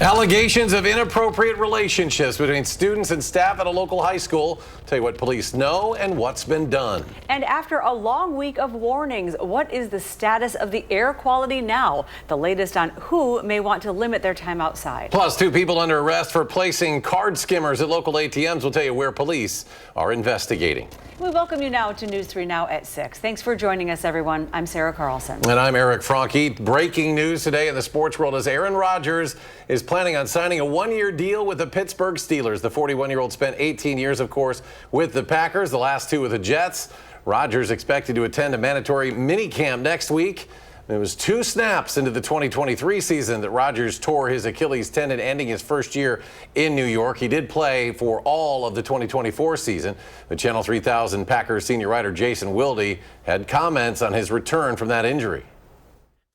Allegations of inappropriate relationships between students and staff at a local high school. Tell you what police know and what's been done. And after a long week of warnings, what is the status of the air quality now? The latest on who may want to limit their time outside. Plus, 2 people under arrest for placing card skimmers at local ATMs. We'll tell you where police are investigating. We welcome you now to News 3 Now at 6. Thanks for joining us, everyone. I'm Sarah Carlson. And I'm Eric Franke. Breaking news today in the sports world as Aaron Rodgers is planning on signing a 1-year deal with the Pittsburgh Steelers. The 41-year-old spent 18 years, of course, with the Packers, the last 2 with the Jets. Rodgers expected to attend a mandatory minicamp next week. It was 2 snaps into the 2023 season that Rodgers tore his Achilles tendon, ending his first year in New York. He did play for all of the 2024 season. The Channel 3000 Packers senior writer Jason Wilde had comments on his return from that injury.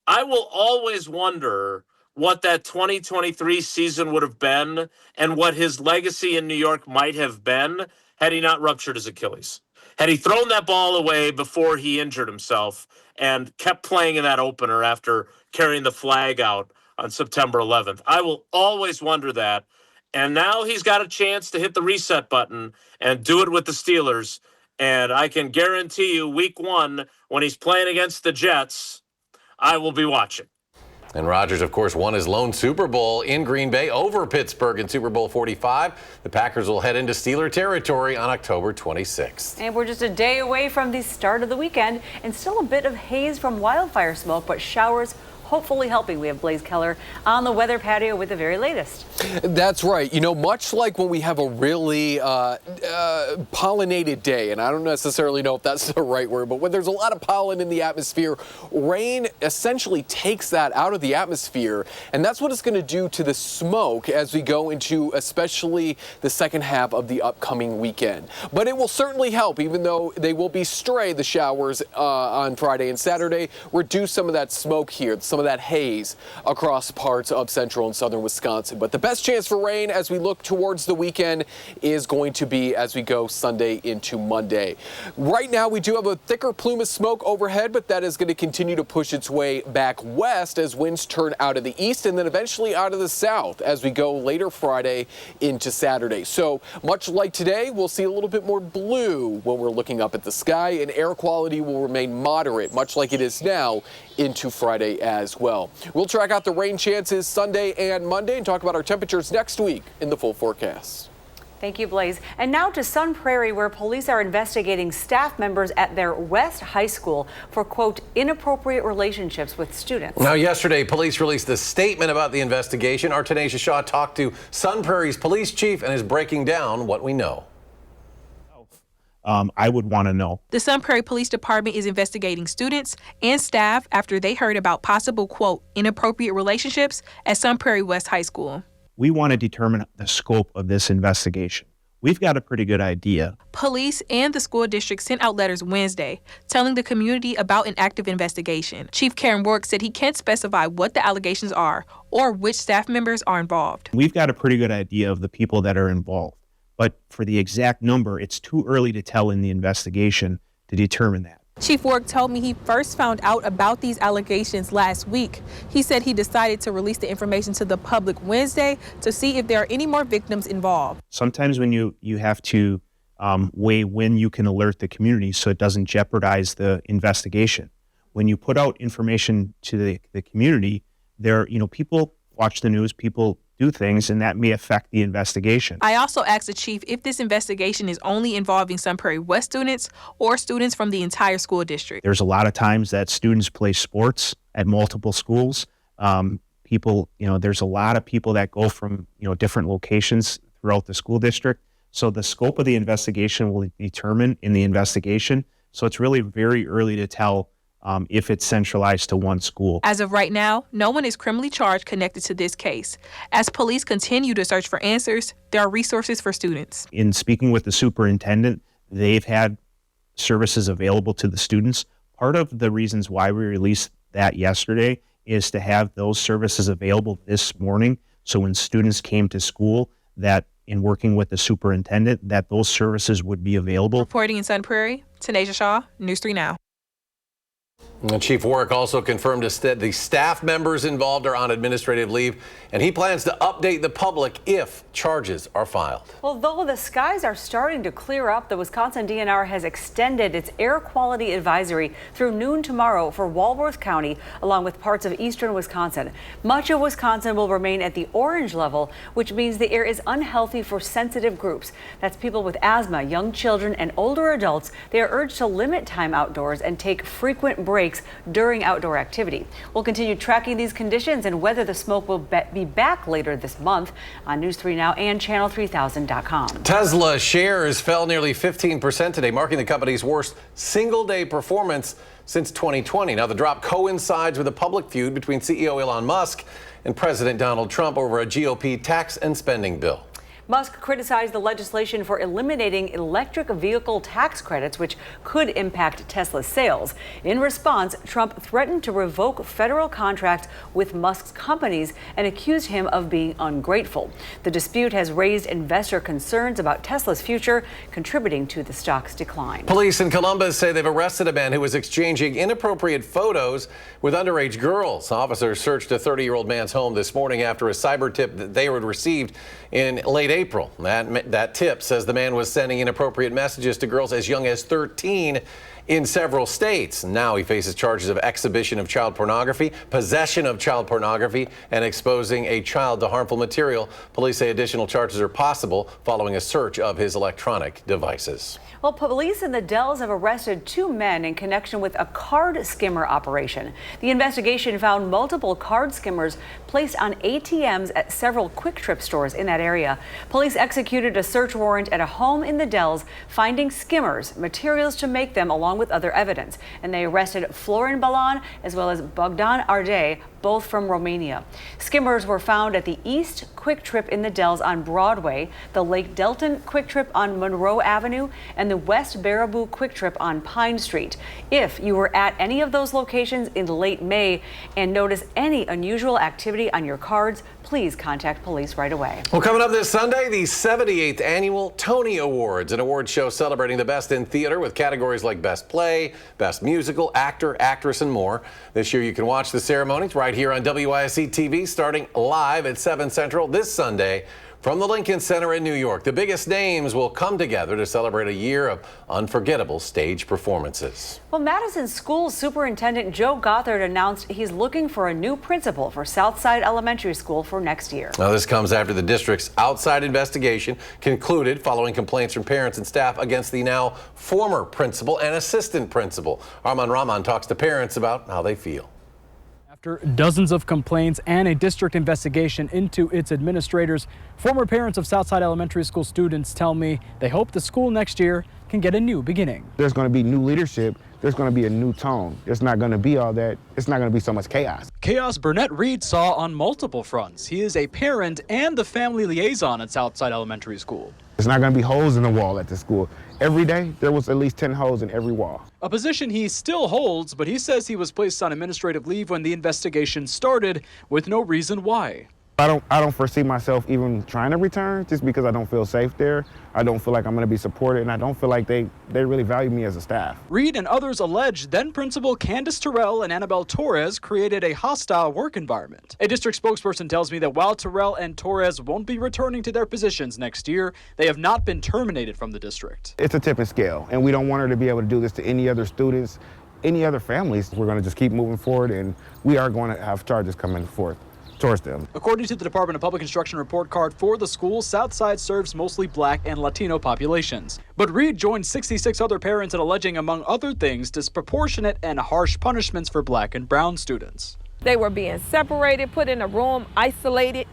I will always wonder what that 2023 season would have been and what his legacy in New York might have been had he not ruptured his Achilles. Had he thrown that ball away before he injured himself and kept playing in that opener after carrying the flag out on September 11th. I will always wonder that. And now he's got a chance to hit the reset button and do it with the Steelers. And I can guarantee you week 1, when he's playing against the Jets, I will be watching. And Rodgers, of course, won his lone Super Bowl in Green Bay over Pittsburgh in Super Bowl 45. The Packers will head into Steeler territory on October 26th. And we're just a day away from the start of the weekend, and still a bit of haze from wildfire smoke, but showers hopefully helping. We have Blaze Keller on the weather patio with the very latest. That's right. You know, much like when we have a really pollinated day, and I don't necessarily know if that's the right word, but when there's a lot of pollen in the atmosphere, rain essentially takes that out of the atmosphere, and that's what it's going to do to the smoke as we go into especially the second half of the upcoming weekend. But it will certainly help, even though they will be stray, the showers on Friday and Saturday, reduce some of that smoke here, some of that haze across parts of central and southern Wisconsin. But the best chance for rain as we look towards the weekend is going to be as we go Sunday into Monday. Right now, we do have a thicker plume of smoke overhead, but that is going to continue to push its way back west as winds turn out of the east and then eventually out of the south as we go later Friday into Saturday. So much like today, we'll see a little bit more blue when we're looking up at the sky, and air quality will remain moderate, much like it is now into Friday as well. We'll track out the rain chances Sunday and Monday and talk about our temperatures next week in the full forecast. Thank you, Blaze. And now to Sun Prairie, where police are investigating staff members at their West High School for, quote, inappropriate relationships with students. Now, yesterday, police released a statement about the investigation. Our Tanisha Shaw talked to Sun Prairie's police chief and is breaking down what we know. I would want to know. The Sun Prairie Police Department is investigating students and staff after they heard about possible, quote, inappropriate relationships at Sun Prairie West High School. We want to determine the scope of this investigation. We've got a pretty good idea. Police and the school district sent out letters Wednesday telling the community about an active investigation. Chief Karen Rourke said he can't specify what the allegations are or which staff members are involved. We've got a pretty good idea of the people that are involved. But for the exact number, it's too early to tell in the investigation to determine that. Chief Rourke told me he first found out about these allegations last week. He said he decided to release the information to the public Wednesday to see if there are any more victims involved. Sometimes when you have to weigh when you can alert the community so it doesn't jeopardize the investigation. When you put out information to the community, people watch the news, people do things, and that may affect the investigation. I also asked the chief if this investigation is only involving Sun Prairie West students or students from the entire school district. There's a lot of times that students play sports at multiple schools. There's a lot of people that go from, different locations throughout the school district. So the scope of the investigation will be determined in the investigation. So it's really very early to tell if it's centralized to one school. As of right now, no one is criminally charged connected to this case. As police continue to search for answers, there are resources for students. In speaking with the superintendent, they've had services available to the students. Part of the reasons why we released that yesterday is to have those services available this morning. So when students came to school, that in working with the superintendent, that those services would be available. Reporting in Sun Prairie, Tanisha Shaw, News 3 Now. And Chief Warwick also confirmed the staff members involved are on administrative leave, and he plans to update the public if charges are filed. Although the skies are starting to clear up, the Wisconsin DNR has extended its air quality advisory through noon tomorrow for Walworth County, along with parts of eastern Wisconsin. Much of Wisconsin will remain at the orange level, which means the air is unhealthy for sensitive groups. That's people with asthma, young children, and older adults. They are urged to limit time outdoors and take frequent breaks during outdoor activity. We'll continue tracking these conditions and whether the smoke will be back later this month on News 3 Now and Channel3000.com. Tesla shares fell nearly 15% today, marking the company's worst single-day performance since 2020. Now, the drop coincides with a public feud between CEO Elon Musk and President Donald Trump over a GOP tax and spending bill. Musk criticized the legislation for eliminating electric vehicle tax credits, which could impact Tesla's sales. In response, Trump threatened to revoke federal contracts with Musk's companies and accused him of being ungrateful. The dispute has raised investor concerns about Tesla's future, contributing to the stock's decline. Police in Columbus say they've arrested a man who was exchanging inappropriate photos with underage girls. Officers searched a 30-year-old man's home this morning after a cyber tip that they had received in late April. That tip says the man was sending inappropriate messages to girls as young as 13 in several states. Now he faces charges of exhibition of child pornography, possession of child pornography, and exposing a child to harmful material. Police say additional charges are possible following a search of his electronic devices. Well, police in the Dells have arrested 2 men in connection with a card skimmer operation. The investigation found multiple card skimmers placed on ATMs at several Quick Trip stores in that area. Police executed a search warrant at a home in the Dells, finding skimmers, materials to make them, along with other evidence. And they arrested Florin Balan as well as Bogdan Arde, both from Romania. Skimmers were found at the East Quick Trip in the Dells on Broadway, the Lake Delton Quick Trip on Monroe Avenue, and the West Baraboo Quick Trip on Pine Street. If you were at any of those locations in late May and notice any unusual activity on your cards, please contact police right away. Well, coming up this Sunday, the 78th Annual Tony Awards, an award show celebrating the best in theater with categories like Best Play, Best Musical, Actor, Actress, and more. This year you can watch the ceremonies right here on WISC-TV starting live at 7 Central this Sunday. From the Lincoln Center in New York, the biggest names will come together to celebrate a year of unforgettable stage performances. Well, Madison School Superintendent Joe Gothard announced he's looking for a new principal for Southside Elementary School for next year. Now, this comes after the district's outside investigation concluded following complaints from parents and staff against the now former principal and assistant principal. Arman Rahman talks to parents about how they feel. After dozens of complaints and a district investigation into its administrators, former parents of Southside Elementary School students tell me they hope the school next year can get a new beginning. There's going to be new leadership. There's going to be a new tone. It's not going to be all that. It's not going to be so much chaos. Chaos Burnett Reed saw on multiple fronts. He is a parent and the family liaison at Southside Elementary School. There's not going to be holes in the wall at the school. Every day, there was at least 10 holes in every wall. A position he still holds, but he says he was placed on administrative leave when the investigation started with no reason why. I don't foresee myself even trying to return just because I don't feel safe there. I don't feel like I'm going to be supported, and I don't feel like they really value me as a staff. Reed and others allege then Principal Candace Terrell and Annabelle Torres created a hostile work environment. A district spokesperson tells me that while Terrell and Torres won't be returning to their positions next year, they have not been terminated from the district. It's a tipping scale, and we don't want her to be able to do this to any other students, any other families. We're going to just keep moving forward, and we are going to have charges coming forth towards them. According to the Department of Public Instruction report card for the school, Southside serves mostly Black and Latino populations. But Reed joined 66 other parents in alleging, among other things, disproportionate and harsh punishments for Black and brown students. They were being separated, put in a room, isolated.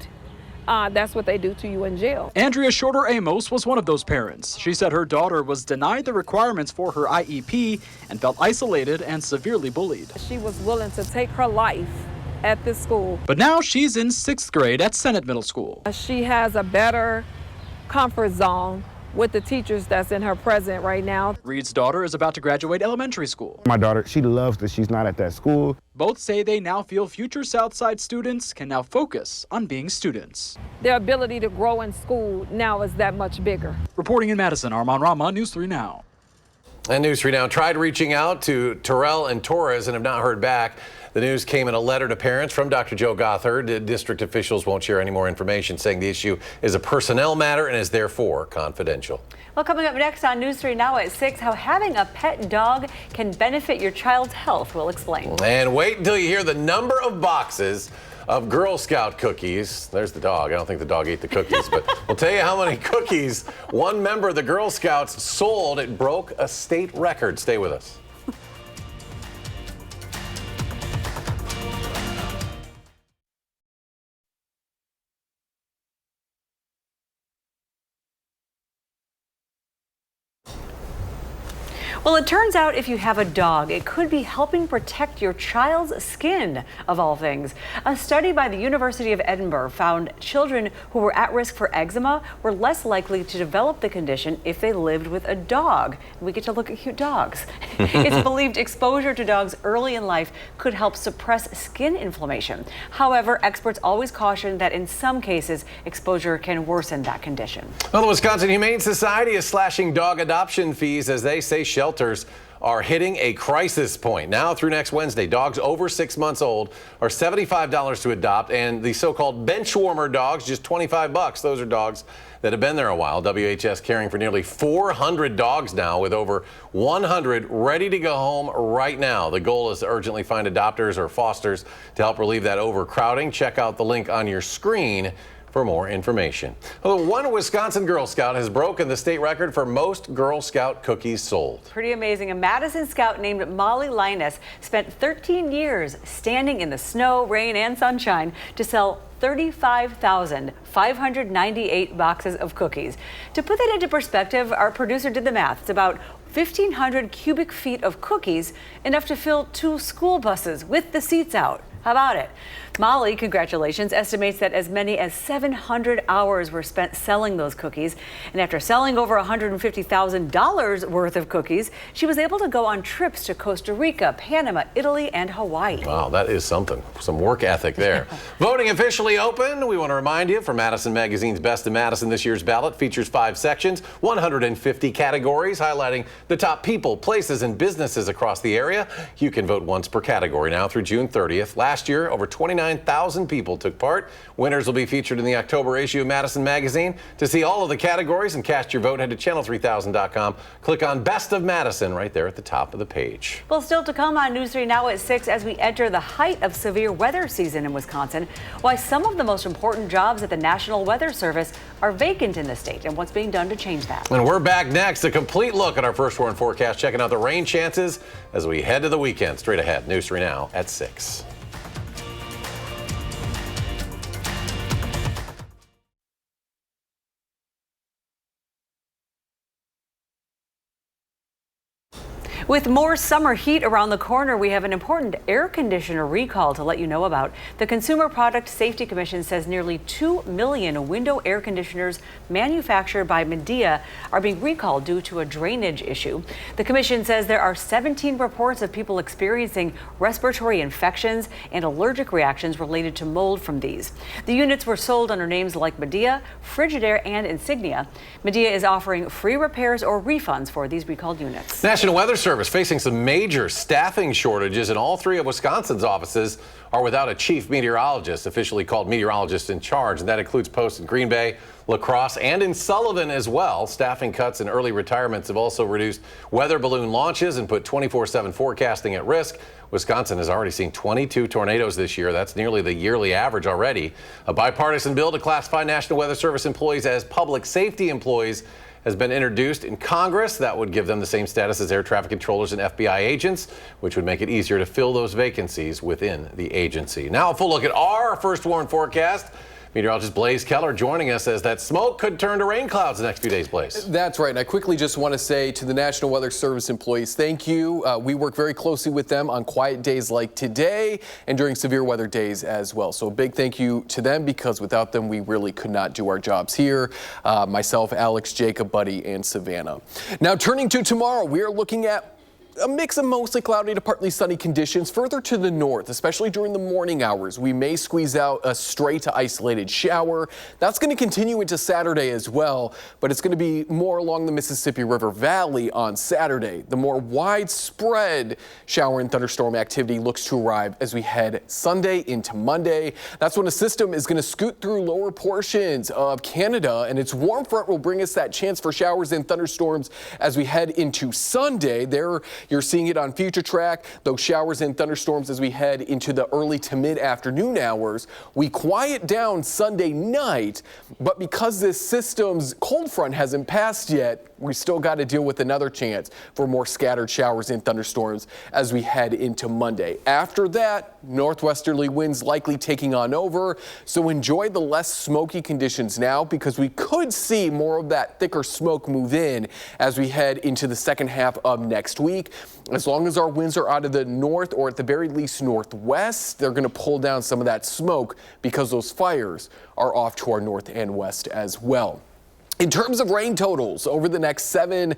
That's what they do to you in jail. Andrea Shorter Amos was one of those parents. She said her daughter was denied the requirements for her IEP and felt isolated and severely bullied. She was willing to take her life at this school. But now she's in 6th grade at Senate Middle School. She has a better comfort zone with the teachers that's in her present right now. Reed's daughter is about to graduate elementary school. My daughter, she loves that she's not at that school. Both say they now feel future Southside students can now focus on being students. Their ability to grow in school now is that much bigger. Reporting in Madison, Arman Rahman, News 3 Now. And News 3 Now tried reaching out to Terrell and Torres and have not heard back. The news came in a letter to parents from Dr. Joe Gothard. District officials won't share any more information, saying the issue is a personnel matter and is therefore confidential. Well, coming up next on News 3 Now at 6, how having a pet dog can benefit your child's health. We'll explain. And wait until you hear the number of boxes of Girl Scout cookies. There's the dog. I don't think the dog ate the cookies, but we'll tell you how many cookies one member of the Girl Scouts sold. It broke a state record. Stay with us. Well, it turns out if you have a dog, it could be helping protect your child's skin, of all things. A study by the University of Edinburgh found children who were at risk for eczema were less likely to develop the condition if they lived with a dog. We get to look at cute dogs. It's believed exposure to dogs early in life could help suppress skin inflammation. However, experts always caution that in some cases, exposure can worsen that condition. Well, the Wisconsin Humane Society is slashing dog adoption fees as they say shelters are hitting a crisis point. Now through next Wednesday, dogs over 6 months old are $75 to adopt, and the so-called bench warmer dogs, just $25. Those are dogs that have been there a while. WHS caring for nearly 400 dogs now, with over 100 ready to go home right now. The goal is to urgently find adopters or fosters to help relieve that overcrowding. Check out the link on your screen for more information. Well, one Wisconsin Girl Scout has broken the state record for most Girl Scout cookies sold. Pretty amazing. A Madison Scout named Molly Linus spent 13 years standing in the snow, rain, and sunshine to sell 35,598 boxes of cookies. To put that into perspective, our producer did the math. It's about 1,500 cubic feet of cookies, enough to fill 2 school buses with the seats out. How about it? Molly, congratulations, estimates that as many as 700 hours were spent selling those cookies. And after selling over $150,000 worth of cookies, she was able to go on trips to Costa Rica, Panama, Italy, and Hawaii. Wow, that is something. Some work ethic there. Voting officially open. We want to remind you, for Madison Magazine's Best of Madison, this year's ballot features 5 sections, 150 categories, highlighting the top people, places, and businesses across the area. You can vote once per category now through June 30th. Last year, over 29,000 people took part. Winners will be featured in the October issue of Madison Magazine. To see all of the categories and cast your vote, head to channel3000.com. Click on Best of Madison right there at the top of the page. Well, still to come on News 3 Now at 6 as we enter the height of severe weather season in Wisconsin, why some of the most important jobs at the National Weather Service are vacant in the state and what's being done to change that. And we're back next. A complete look at our first warn forecast, checking out the rain chances as we head to the weekend. Straight ahead, News 3 Now at 6. With more summer heat around the corner, we have an important air conditioner recall to let you know about. The Consumer Product Safety Commission says nearly 2 million window air conditioners manufactured by Medea are being recalled due to a drainage issue. The commission says there are 17 reports of people experiencing respiratory infections and allergic reactions related to mold from these. The units were sold under names like Medea, Frigidaire, and Insignia. Medea is offering free repairs or refunds for these recalled units. National Weather Service facing some major staffing shortages, and all 3 of Wisconsin's offices are without a chief meteorologist, officially called meteorologist in charge, and that includes posts in Green Bay, La Crosse, and in Sullivan as well. Staffing cuts and early retirements have also reduced weather balloon launches and put 24/7 forecasting at risk. Wisconsin has already seen 22 tornadoes this year. That's nearly the yearly average already. A bipartisan bill to classify National Weather Service employees as public safety employees has been introduced in Congress. That would give them the same status as air traffic controllers and FBI agents, which would make it easier to fill those vacancies within the agency. Now a full look at our first warn forecast. Meteorologist Blaze Keller joining us as that smoke could turn to rain clouds the next few days, Blaze. That's right. And I quickly just want to say to the National Weather Service employees, thank you. We work very closely with them on quiet days like today and during severe weather days as well. So a big thank you to them, because without them, we really could not do our jobs here. Myself, Alex, Jacob, Buddy, and Savannah. Now turning to tomorrow, we are looking at a mix of mostly cloudy to partly sunny conditions further to the north, especially during the morning hours. We may squeeze out a stray to isolated shower. That's going to continue into Saturday as well, but it's going to be more along the Mississippi River Valley on Saturday. The more widespread shower and thunderstorm activity looks to arrive as we head Sunday into Monday. That's when a system is going to scoot through lower portions of Canada, and its warm front will bring us that chance for showers and thunderstorms as we head into Sunday. There you're seeing it on Future Track, those showers and thunderstorms as we head into the early to mid-afternoon hours. We quiet down Sunday night, but because this system's cold front hasn't passed yet, we still got to deal with another chance for more scattered showers and thunderstorms as we head into Monday. After that, northwesterly winds likely taking on over, so enjoy the less smoky conditions now, because we could see more of that thicker smoke move in as we head into the second half of next week. As long as our winds are out of the north or at the very least northwest, they're going to pull down some of that smoke because those fires are off to our north and west as well. In terms of rain totals over the next 7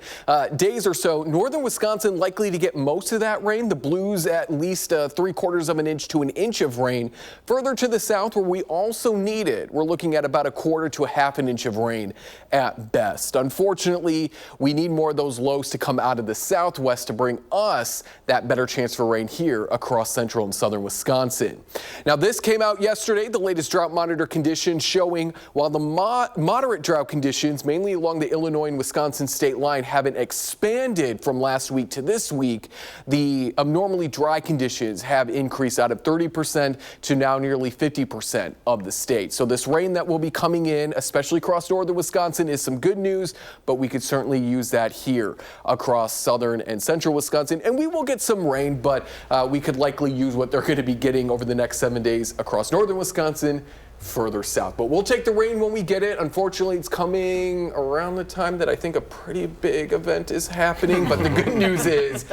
days or so, northern Wisconsin likely to get most of that rain. The Blues at least 3/4 of an inch to an inch of rain. Further to the south, where we also need it, we're looking at about 1/4 to 1/2 an inch of rain at best. Unfortunately, we need more of those lows to come out of the southwest to bring us that better chance for rain here across central and southern Wisconsin. Now, this came out yesterday, the latest drought monitor conditions showing while the moderate drought conditions mainly along the Illinois and Wisconsin state line haven't expanded from last week to this week, the abnormally dry conditions have increased out of 30% to now nearly 50% of the state. So this rain that will be coming in, especially across northern Wisconsin, is some good news, but we could certainly use that here across southern and central Wisconsin. And we will get some rain, but we could likely use what they're going to be getting over the next 7 days across northern Wisconsin further south. But we'll take the rain when we get it. Unfortunately, it's coming around the time that I think a pretty big event is happening. But the good news is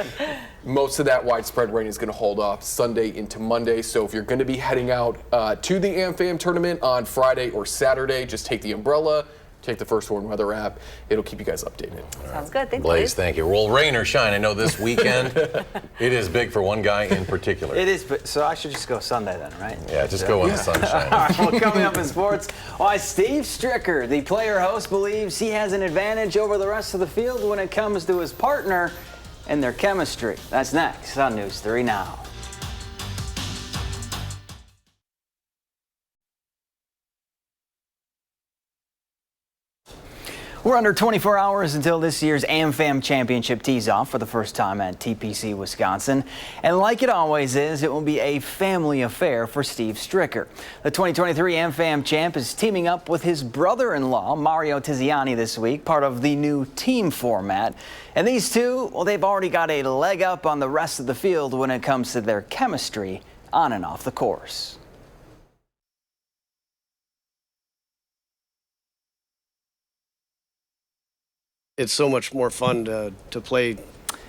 most of that widespread rain is going to hold off Sunday into Monday. So if you're going to be heading out to the AmFam tournament on Friday or Saturday, just take the umbrella. Take the First Warn Weather app. It'll keep you guys updated. Sounds good. Thanks, Blaze, thank you. Well, rain or shine, I know this weekend it is big for one guy in particular. It is, but so I should just go Sunday then, right? Yeah, just go when the sun shines. All right, well, coming up in sports, why Steve Stricker, the player-host, believes he has an advantage over the rest of the field when it comes to his partner and their chemistry. That's next on News 3 Now. We're under 24 hours until this year's AmFam Championship tees off for the first time at TPC, Wisconsin. And like it always is, it will be a family affair for Steve Stricker. The 2023 AmFam champ is teaming up with his brother-in-law, Mario Tiziani, this week, part of the new team format. And these two, well, they've already got a leg up on the rest of the field when it comes to their chemistry on and off the course. It's so much more fun to play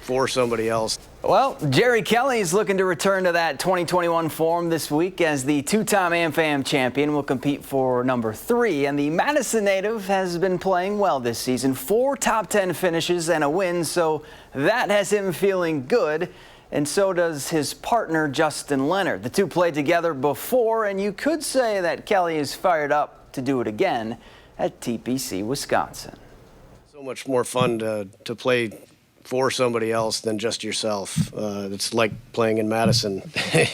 for somebody else. Well, Jerry Kelly is looking to return to that 2021 form this week as the two-time AmFam champion will compete for number 3. And the Madison native has been playing well this season. 4 top 10 finishes and a win, so that has him feeling good. And so does his partner, Justin Leonard. The two played together before, and you could say that Kelly is fired up to do it again at TPC, Wisconsin. So much more fun to play for somebody else than just yourself. It's like playing in Madison.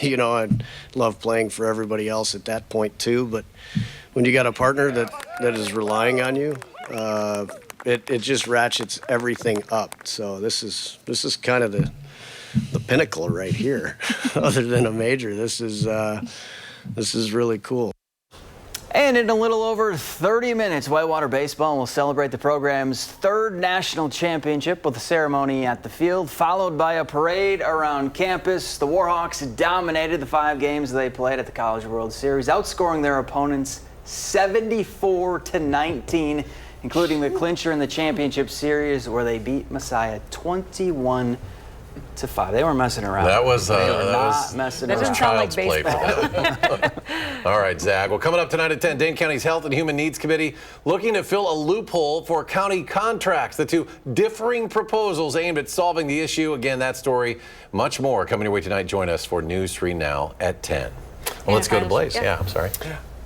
You know, I love playing for everybody else at that point too, but when you got a partner that is relying on you, it just ratchets everything up. So this is kind of the pinnacle right here. Other than a major, this is really cool. And in a little over 30 minutes, Whitewater Baseball will celebrate the program's 3rd national championship with a ceremony at the field, followed by a parade around campus. The Warhawks dominated the 5 games they played at the College World Series, outscoring their opponents 74-19, including the clincher in the championship series where they beat Messiah 21-5. They were messing around. That was they were not messing around. That doesn't sound like Child's play for baseball. them. All right, Zach. Well, coming up tonight at 10, Dane County's Health and Human Needs Committee looking to fill a loophole for county contracts. The two differing proposals aimed at solving the issue. Again, that story, much more coming your way tonight. Join us for News 3 Now at 10. Well, let's go to Blaze. Yeah, I'm sorry.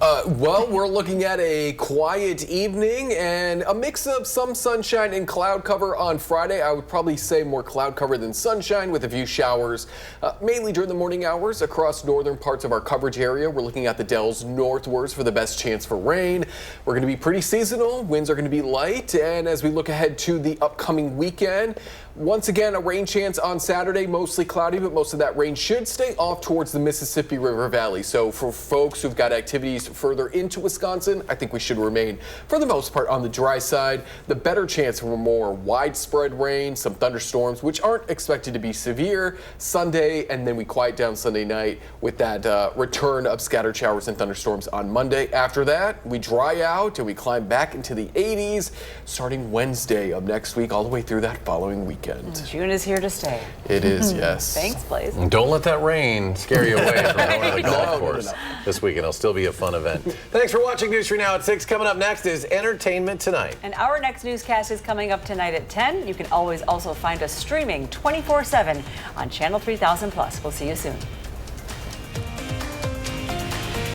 Well, we're looking at a quiet evening and a mix of some sunshine and cloud cover on Friday. I would probably say more cloud cover than sunshine with a few showers, mainly during the morning hours across northern parts of our coverage area. We're looking at the Dells northwards for the best chance for rain. We're going to be pretty seasonal. Winds are going to be light. And as we look ahead to the upcoming weekend, once again, a rain chance on Saturday, mostly cloudy, but most of that rain should stay off towards the Mississippi River Valley. So for folks who've got activities further into Wisconsin, I think we should remain, for the most part, on the dry side. The better chance for more widespread rain, some thunderstorms, which aren't expected to be severe, Sunday, and then we quiet down Sunday night with that return of scattered showers and thunderstorms on Monday. After that, we dry out and we climb back into the 80s, starting Wednesday of next week, all the way through that following weekend. June is here to stay. It is, yes. Thanks, Blaze. Don't let that rain scare you away from going to the golf course this weekend. It'll still be a fun event. Thanks for watching News 3 Now at 6. Coming up next is Entertainment Tonight. And our next newscast is coming up tonight at 10. You can always also find us streaming 24/7 on Channel 3000+. We'll see you soon.